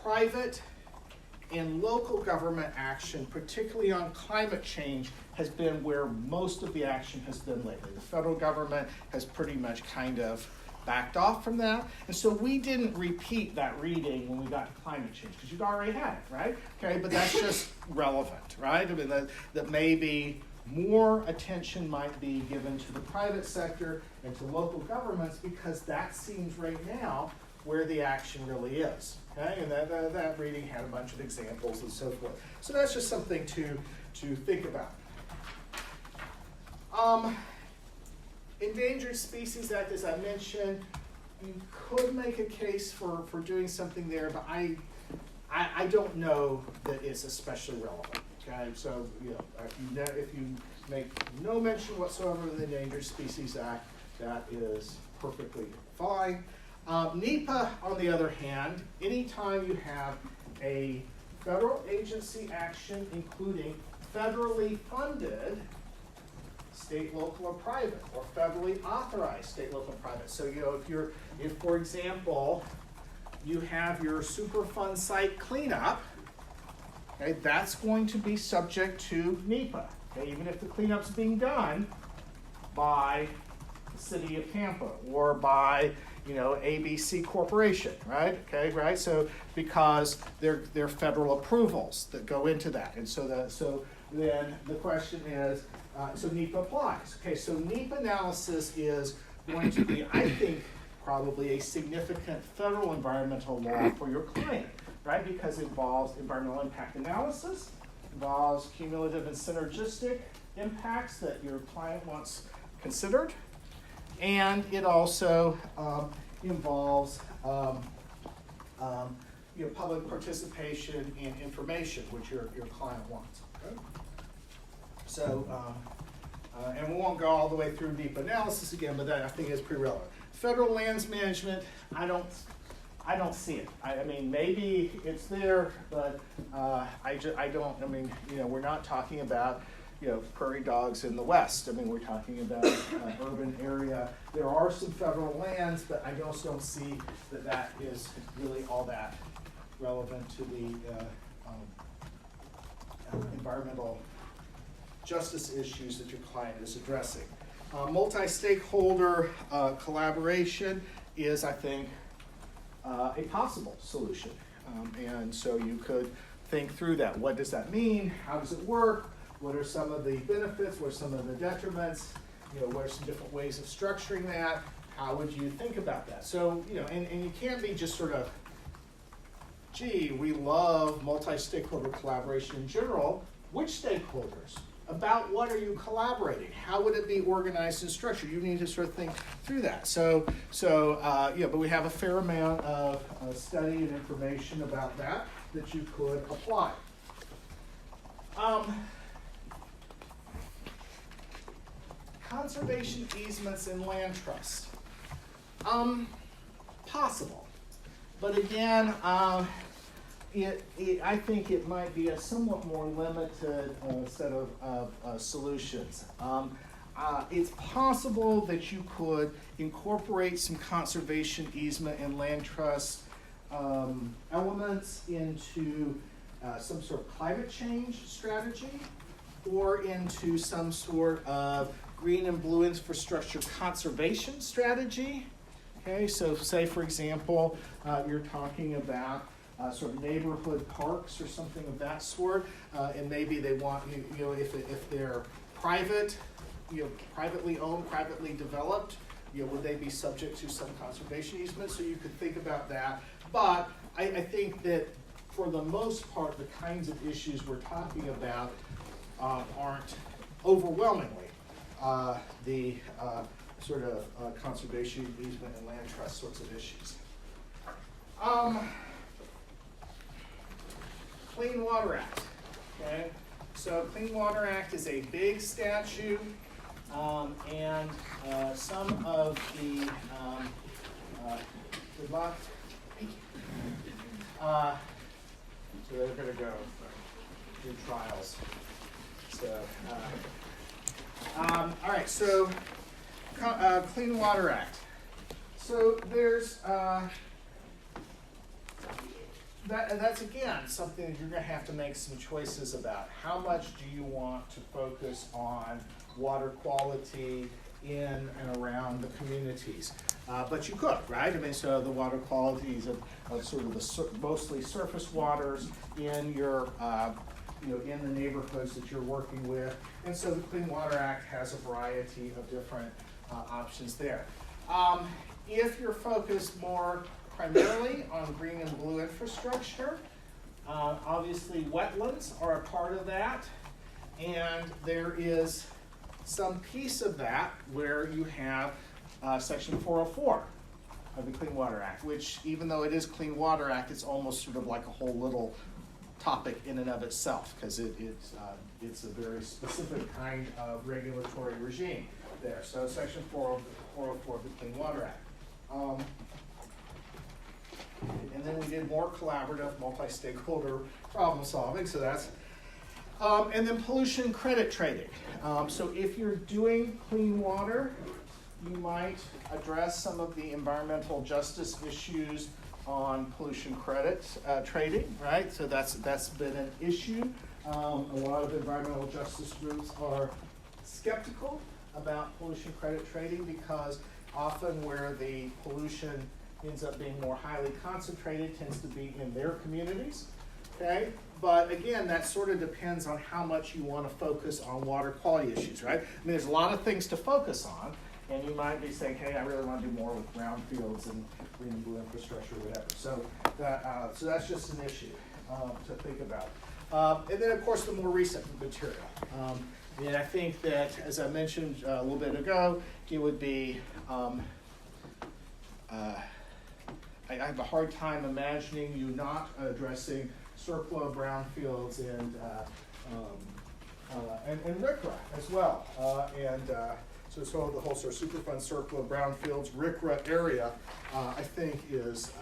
private and local government action, particularly on climate change, has been where most of the action has been lately. The federal government has pretty much kind of backed off from that. And so we didn't repeat that reading when we got to climate change, because you'd already had it, right? Okay, but that's just relevant, right? I mean, that maybe more attention might be given to the private sector and to local governments, because that seems right now where the action really is. Okay, and that reading had a bunch of examples and so forth. So that's just something to think about. Endangered Species Act, as I mentioned, you could make a case for doing something there, but I don't know that it's especially relevant. Okay, so if you make no mention whatsoever of the Endangered Species Act, that is perfectly fine. NEPA, on the other hand, anytime you have a federal agency action, including federally funded, state, local, or private, or federally authorized state, local, and private. So, if for example, you have your Superfund site cleanup, okay, that's going to be subject to NEPA, okay, even if the cleanup's being done by the city of Tampa or by ABC Corporation, right? Okay, right. So because they're federal approvals that go into that, and so then the question is, so NEPA applies. Okay, so NEPA analysis is going to be, I think, probably a significant federal environmental law for your client, right? Because it involves environmental impact analysis, involves cumulative and synergistic impacts that your client wants considered, and it also involves public participation and information, which your client wants. Okay? So, and we won't go all the way through NEPA analysis again, but that I think is pretty relevant. Federal lands management, I don't see it. I mean, maybe it's there, but I don't. I mean, we're not talking about prairie dogs in the West. I mean, we're talking about urban area. There are some federal lands, but I just don't see that is really all that relevant to the environmental justice issues that your client is addressing. Multi-stakeholder collaboration is, I think, a possible solution. And so you could think through that. What does that mean? How does it work? What are some of the benefits? What are some of the detriments? What are some different ways of structuring that? How would you think about that? So, and you can't be just sort of, gee, we love multi-stakeholder collaboration in general. Which stakeholders? About what are you collaborating? How would it be organized and structured? You need to sort of think through that. But we have a fair amount of study and information about that you could apply. Conservation easements and land trust. Possible. But again, I think it might be a somewhat more limited set of solutions. It's possible that you could incorporate some conservation easement and land trust elements into some sort of climate change strategy, or into some sort of green and blue infrastructure conservation strategy. Okay, so say for example, you're talking about sort of neighborhood parks or something of that sort, and maybe they want if they're private, privately owned, privately developed, would they be subject to some conservation easement? So you could think about that. But I think that for the most part, the kinds of issues we're talking about aren't overwhelmingly the sort of conservation easement and land trust sorts of issues. Clean Water Act. Okay, so Clean Water Act is a big statute, and some of the good luck. So they're going to go do trials. So, all right. So, Clean Water Act. So there's that's again something that you're going to have to make some choices about. How much do you want to focus on water quality in and around the communities? But you could, right? I mean, so the water qualities of sort of mostly surface waters in your, in the neighborhoods that you're working with. And so the Clean Water Act has a variety of different options there. If you're focused more primarily on green and blue infrastructure, obviously wetlands are a part of that. And there is some piece of that where you have Section 404 of the Clean Water Act, which even though it is Clean Water Act, it's almost sort of like a whole little topic in and of itself, because it's a very specific kind of regulatory regime there. So Section 404 of the Clean Water Act. And then we did more collaborative, multi-stakeholder problem solving, so that's, and then pollution credit trading. So if you're doing clean water, you might address some of the environmental justice issues on pollution credit trading, right? So that's been an issue. A lot of environmental justice groups are skeptical about pollution credit trading because often where the pollution ends up being more highly concentrated tends to be in their communities, okay? But again, that sort of depends on how much you want to focus on water quality issues, right? I mean, there's a lot of things to focus on, and you might be saying, hey, I really want to do more with brownfields and green and blue infrastructure or whatever. So that's just an issue to think about. And then, of course, the more recent material. And I think that, as I mentioned a little bit ago, it would be, I have a hard time imagining you not addressing CERCLA, brownfields, and RCRA as well. So the whole sort of Superfund CERCLA, brownfields, RCRA area, I think is,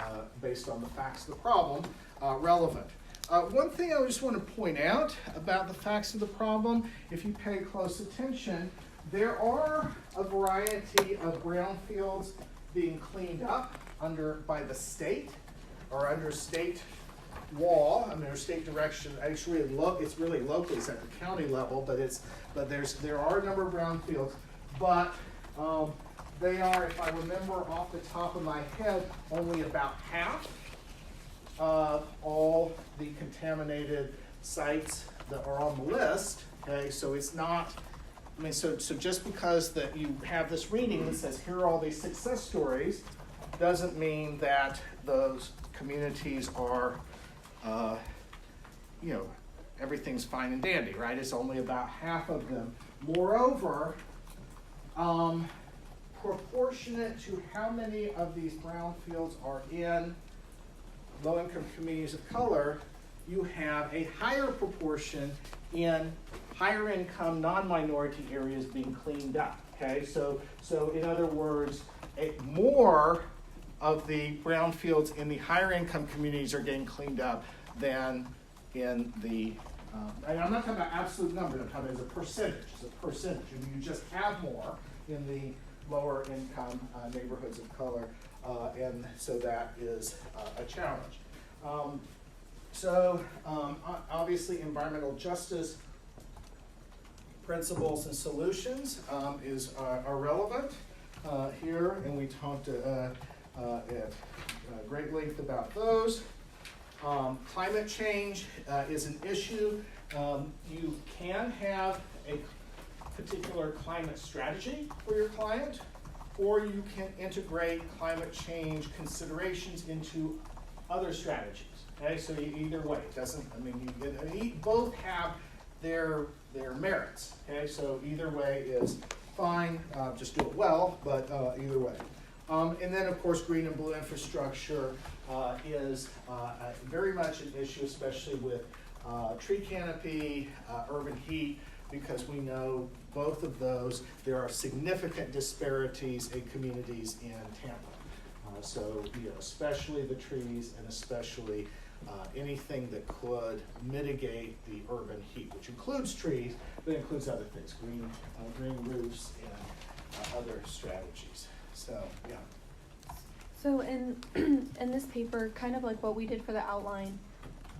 based on the facts of the problem, relevant. One thing I just want to point out about the facts of the problem, if you pay close attention, there are a variety of brownfields being cleaned up by the state or under state law, under state direction. Actually, it's really local. It's at the county level, but there are a number of brownfields, but they are, if I remember off the top of my head, only about half of all the contaminated sites that are on the list. Okay, so it's not. I mean, so just because that you have this reading that says here are all these success stories, doesn't mean that those communities are, everything's fine and dandy, right? It's only about half of them. Moreover, proportionate to how many of these brownfields are in low-income communities of color, you have a higher proportion in higher income, non-minority areas being cleaned up, okay? So in other words, more of the brownfields in the higher income communities are getting cleaned up than in the, and I'm not talking about absolute numbers, I'm talking about as a percentage. I mean, you just have more in the lower income neighborhoods of color, and so that is a challenge. Obviously environmental justice principles and solutions are relevant here, and we talked at great length about those. Climate change is an issue. You can have a particular climate strategy for your client, or you can integrate climate change considerations into other strategies. Okay, so either way, it doesn't. I mean, both have their merits. Okay, so either way is fine. Just do it well, but either way. And then, of course, green and blue infrastructure is very much an issue, especially with tree canopy, urban heat, because we know both of those, there are significant disparities in communities in Tampa. Especially the trees and especially anything that could mitigate the urban heat, which includes trees, but includes other things, green roofs and other strategies. So, yeah. So in this paper, kind of like what we did for the outline,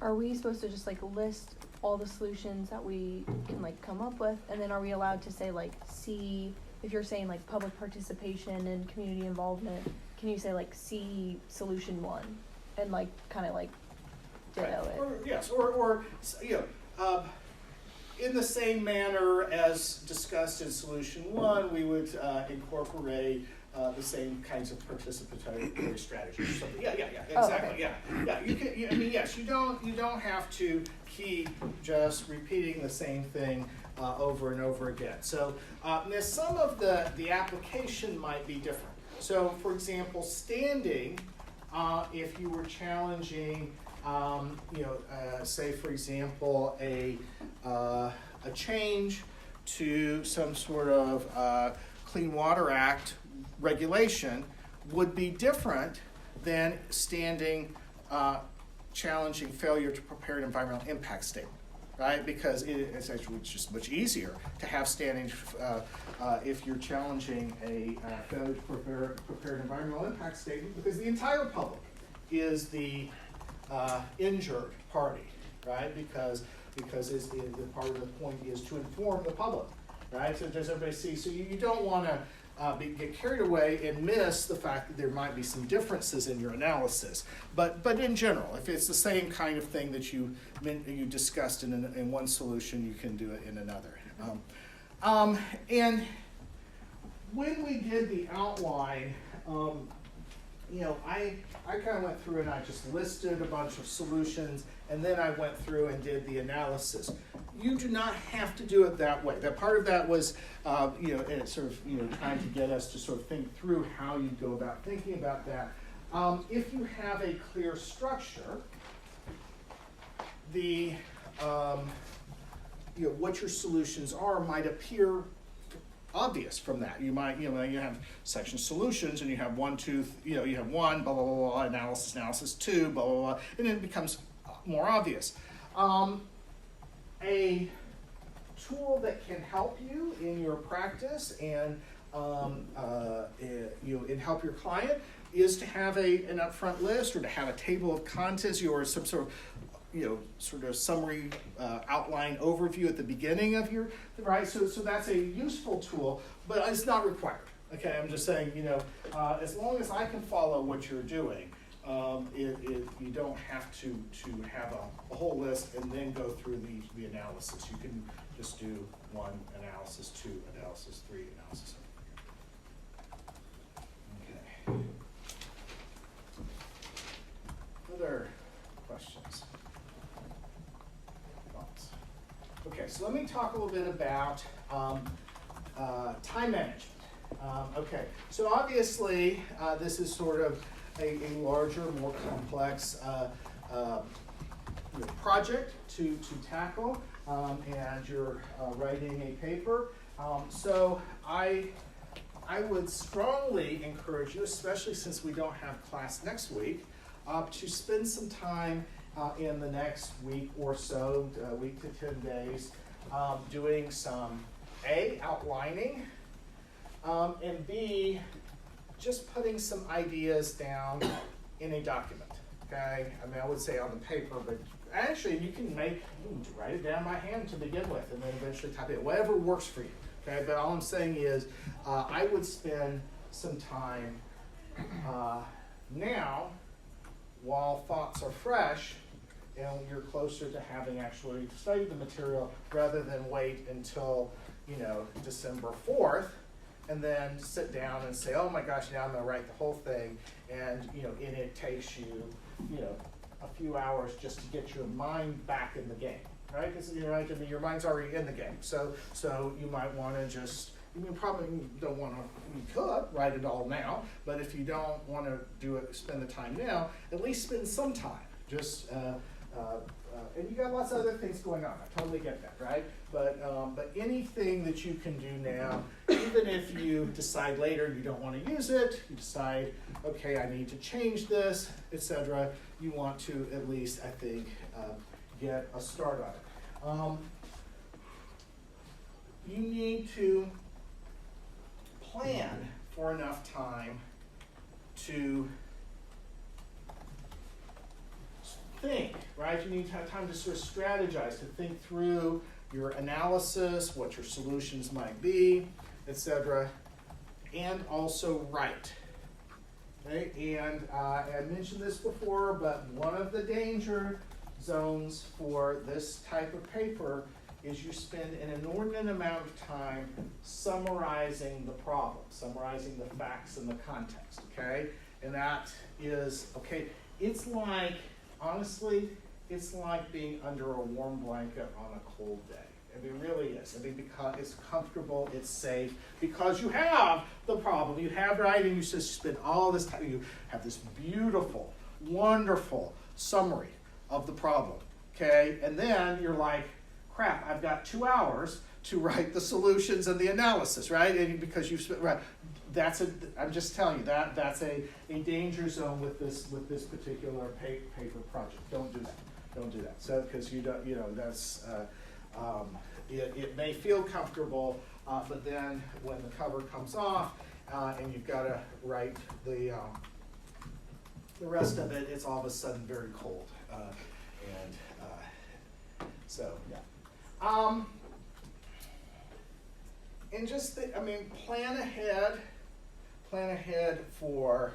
are we supposed to just like list all the solutions that we can like come up with, and then are we allowed to say like C if you're saying like public participation and community involvement, can you say like see solution 1 and like kind of like ditto it? Or, yes, or in the same manner as discussed in solution 1, we would incorporate the same kinds of participatory strategies. So, yeah, exactly, okay. yeah. I mean, yes, you don't have to keep just repeating the same thing over and over again. So, now some of the application might be different. So, for example, standing, if you were challenging, say for example a change to some sort of Clean Water Act regulation would be different than standing challenging failure to prepare an environmental impact statement, right? Because it's actually just much easier to have standing if you're challenging a failure to prepare an environmental impact statement, because the entire public is the injured party, right? Because the part of the point is to inform the public, right? So does everybody see? So you don't want to get carried away and miss the fact that there might be some differences in your analysis. But in general, if it's the same kind of thing that you discussed in one solution, you can do it in another. And when we did the outline, I kind of went through and I just listed a bunch of solutions, and then I went through and did the analysis. You do not have to do it that way. That part of that was, it's sort of, trying to get us to sort of think through how you go about thinking about that. If you have a clear structure, the what your solutions are might appear obvious from that. You might, you have section solutions, and you have 1, 2, you have 1, blah, blah, blah, blah, analysis, 2, blah, blah, blah, and then it becomes more obvious. A tool that can help you in your practice and and help your client is to have an upfront list, or to have a table of contents, or some sort of summary outline overview at the beginning of your, right? So that's a useful tool, but it's not required. Okay, I'm just saying, as long as I can follow what you're doing, you don't have to have a whole list and then go through the analysis. You can just do 1 analysis, 2 analysis, 3 analysis. Okay. Other questions? Thoughts? Okay, so let me talk a little bit about time management. Okay, so obviously this is sort of a larger, more complex project to tackle, and you're writing a paper. So I would strongly encourage you, especially since we don't have class next week, to spend some time in the next week or so, week to 10 days, doing some A, outlining, and B, just putting some ideas down in a document, okay? I mean, I would say on the paper, but actually you can write it down by hand to begin with, and then eventually type it, whatever works for you, okay? But all I'm saying is, I would spend some time now, while thoughts are fresh, and you're closer to having actually studied the material, rather than wait until, December 4th, and then sit down and say, oh my gosh, now I'm gonna write the whole thing, and and it takes you, a few hours just to get your mind back in the game, right? Because right, I mean, your mind's already in the game, so you might want to just, probably don't want to. You could write it all now, but if you don't want to do it, spend the time now, at least spend some time. Just and you got lots of other things going on. I totally get that, right? But anything that you can do now, even if you decide later you don't want to use it, you decide, okay, I need to change this, etc. You want to at least, I think, get a start on it. You need to plan for enough time to think, right? You need to have time to sort of strategize, to think through your analysis, what your solutions might be, etc., and also write. Okay, and I mentioned this before, but one of the danger zones for this type of paper is you spend an inordinate amount of time summarizing the problem, summarizing the facts and the context, okay? And that is, okay, it's like, honestly, it's like being under a warm blanket on a cold day. I mean, it really is. I mean, because it's comfortable, it's safe, because you have the problem. You have, right, and you just spend all this time, you have this beautiful, wonderful summary of the problem, okay? And then you're like, crap, I've got 2 hours to write the solutions and the analysis, right? And because you've spent, right, I'm just telling you, that's a danger zone with this particular paper project. Don't do that. Don't do that. So, because you don't, that's, it may feel comfortable, but then when the cover comes off and you've got to write the rest of it, it's all of a sudden very cold. So, yeah. And just, plan ahead for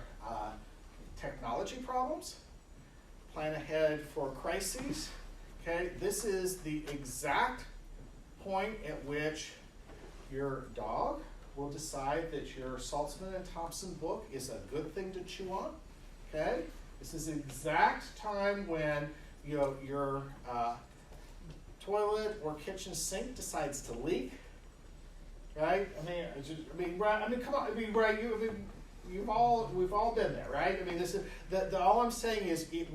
technology problems, plan ahead for crises, okay? This is the exact point at which your dog will decide that your Saltzman and Thompson book is a good thing to chew on, okay? This is the exact time when your toilet or kitchen sink decides to leak, right? Come on. We've all been there, right? I mean, this is all I'm saying is if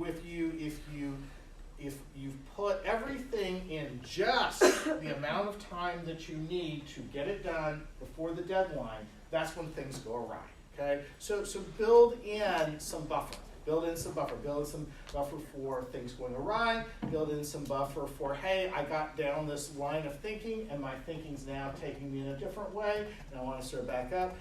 you've put everything in just the amount of time that you need to get it done before the deadline, that's when things go awry. Okay, so build in some buffer. Build in some buffer for things going awry. Build in some buffer for, hey, I got down this line of thinking and my thinking's now taking me in a different way and I want to sort of back up.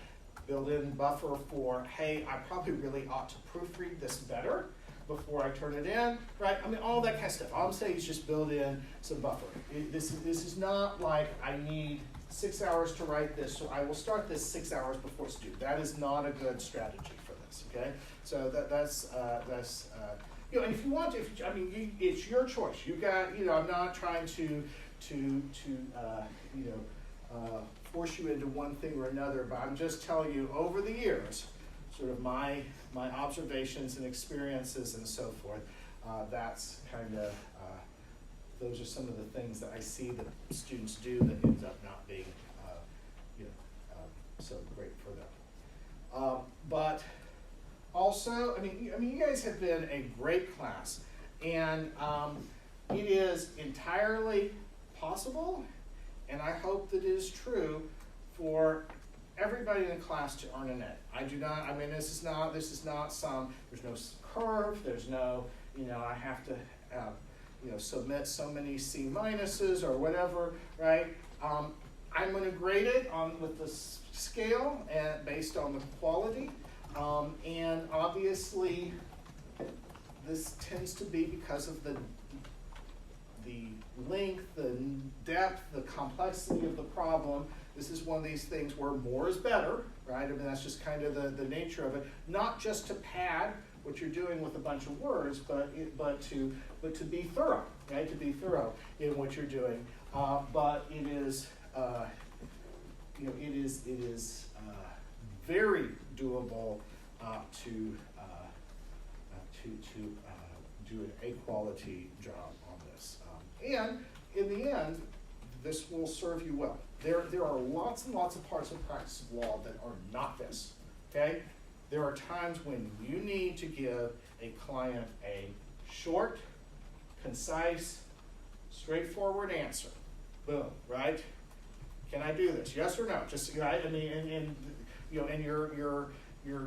Build in buffer for, hey, I probably really ought to proofread this better before I turn it in, right? I mean, all that kind of stuff. All I'm saying is just build in some buffer. This is not like I need 6 hours to write this, so I will start this 6 hours before it's due. That is not a good strategy for this, okay? So that's and if you want to, it's your choice. You got, I'm not trying to force you into one thing or another, but I'm just telling you over the years, sort of my observations and experiences and so forth. That's kind of those are some of the things that I see that students do that ends up not being so great for them. But also, you guys have been a great class, and it is entirely possible, and I hope that it is true for everybody in the class to earn an A. I do not, this is not some, there's no curve, there's no, I have to, submit so many C minuses or whatever, right? I'm going to grade it with the scale and based on the quality, and obviously this tends to be because of the length, the depth, the complexity of the problem. This is one of these things where more is better, right? That's just kind of the nature of it. Not just to pad what you're doing with a bunch of words, but to be thorough, right? To be thorough in what you're doing. But it is, it is very doable to do an A-quality job on this. And in the end, this will serve you well. There are lots and lots of parts of practice of law that are not this, okay? There are times when you need to give a client a short, concise, straightforward answer. Boom, right? Can I do this? Yes or no? Just, right? And your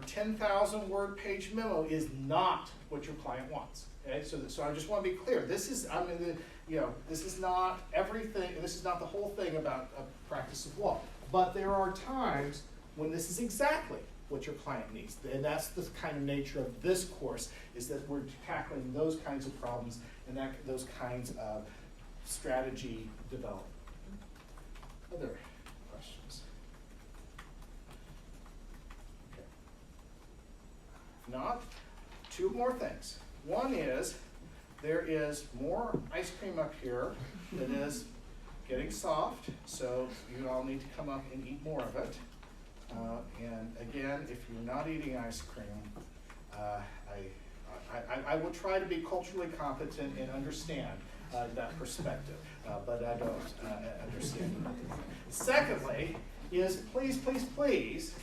10,000 word page memo is not what your client wants. Okay, so I just want to be clear. This is, this is not everything. This is not the whole thing about a practice of law. But there are times when this is exactly what your client needs, and that's the kind of nature of this course. Is that we're tackling those kinds of problems and those kinds of strategy development. Other questions? not, two more things. One is, there is more ice cream up here that is getting soft, so you all need to come up and eat more of it. And again, if you're not eating ice cream, I will try to be culturally competent and understand that perspective, but I don't understand it. Secondly, is please, please, please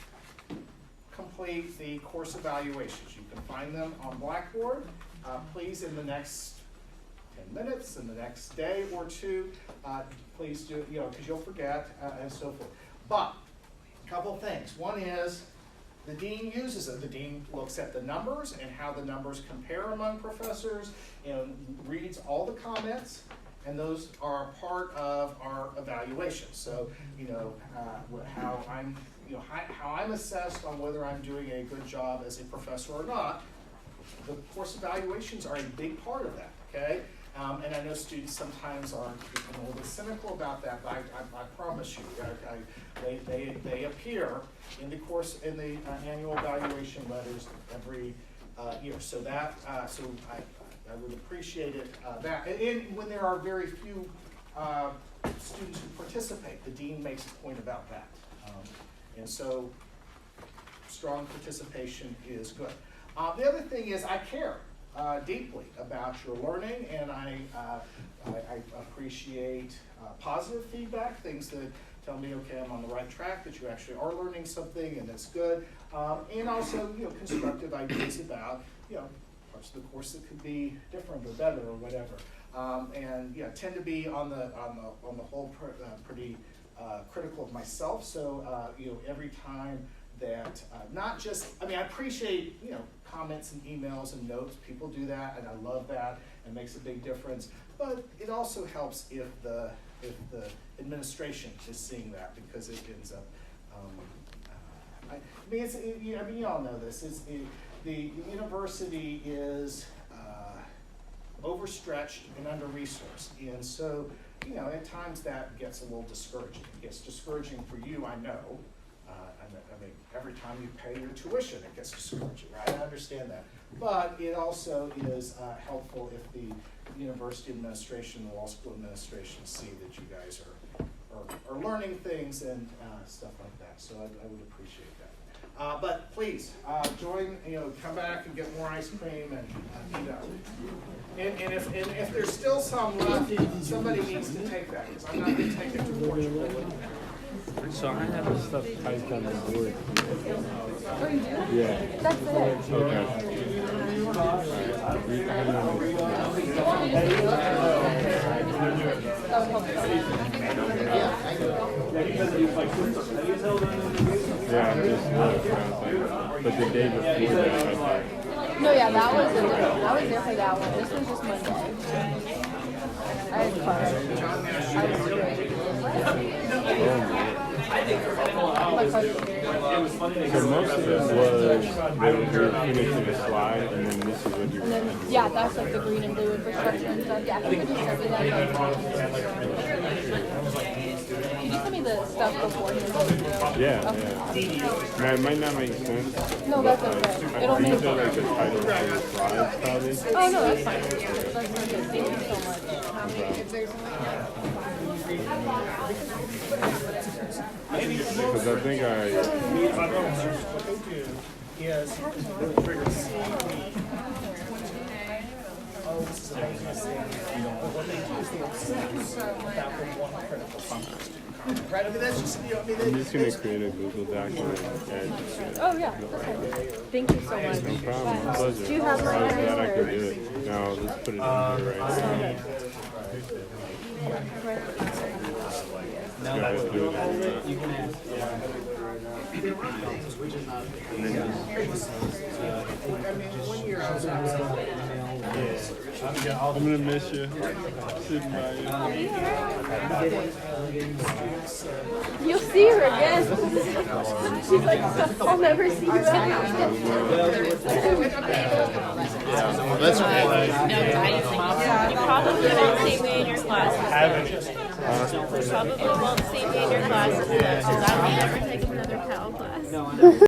complete the course evaluations. You can find them on Blackboard. Please, in the next 10 minutes, in the next day or two, please do, because you'll forget and so forth. But a couple of things. One is the dean uses it. The dean looks at the numbers and how the numbers compare among professors and reads all the comments, and those are a part of our evaluation. So, how I'm assessed on whether I'm doing a good job as a professor or not. The course evaluations are a big part of that, okay? And I know students sometimes are a little bit cynical about that, but I promise you, they appear in the course, in the annual evaluation letters every year. So that, I would appreciate it, that. And when there are very few students who participate, the dean makes a point about that. And so strong participation is good. The other thing is I care deeply about your learning, and I appreciate positive feedback, things that tell me, okay, I'm on the right track, that you actually are learning something, and that's good. And also, constructive ideas about, parts of the course that could be different or better or whatever. And tend to be on the whole pretty critical of myself. So every time that not just, I appreciate comments and emails and notes. People do that, and I love that. It makes a big difference. But it also helps if the administration is seeing that, because it ends up. You all know this. The university is overstretched and under-resourced, and so at times that gets a little discouraging. It gets discouraging for you, I know. Every time you pay your tuition, it gets discouraging, right? I understand that. But it also is helpful if the university administration, the law school administration see that you guys are learning things and stuff like that. So I would appreciate that. But please, join, come back and get more ice cream and eat up. And if there's still some left, somebody needs to take that, because I'm not going to take it to Portugal. So I have this stuff typed on the board. Oh, you do? Yeah. That's it. Yeah, I just noticed. But the day before that, No, yeah, that was there for that one. This was just Monday. I had fun. I was great. so most of it was they were finishing a slide, and then this is what you're. And then, yeah, that's like the green and blue infrastructure and stuff. Yeah, if you could just send me that. Can you send me the stuff beforehand? Yeah, Okay. yeah. Now, it might not make sense. No, that's okay. It'll make These are like the titles of the slides, probably. Oh, no, that's fine. That's okay. Thank you so much. Because I think What they do is what they do is they obsess about the one critical function. Right? That's just, I'm just going to create a Google document and Oh, yeah, that's fine. Thank you so much. no problem, my pleasure. Do you have my I was glad I address, could or- do it. Now, let's put it in here right now. Go ahead, do it. You can ask. Which is not. And then just, I'm going to miss you. Sitting by you. You'll see her again. She's like, I'll never see you again. That's okay. You probably won't see me in your classes. You probably won't see me in your classes. Because I will never take another Cal class.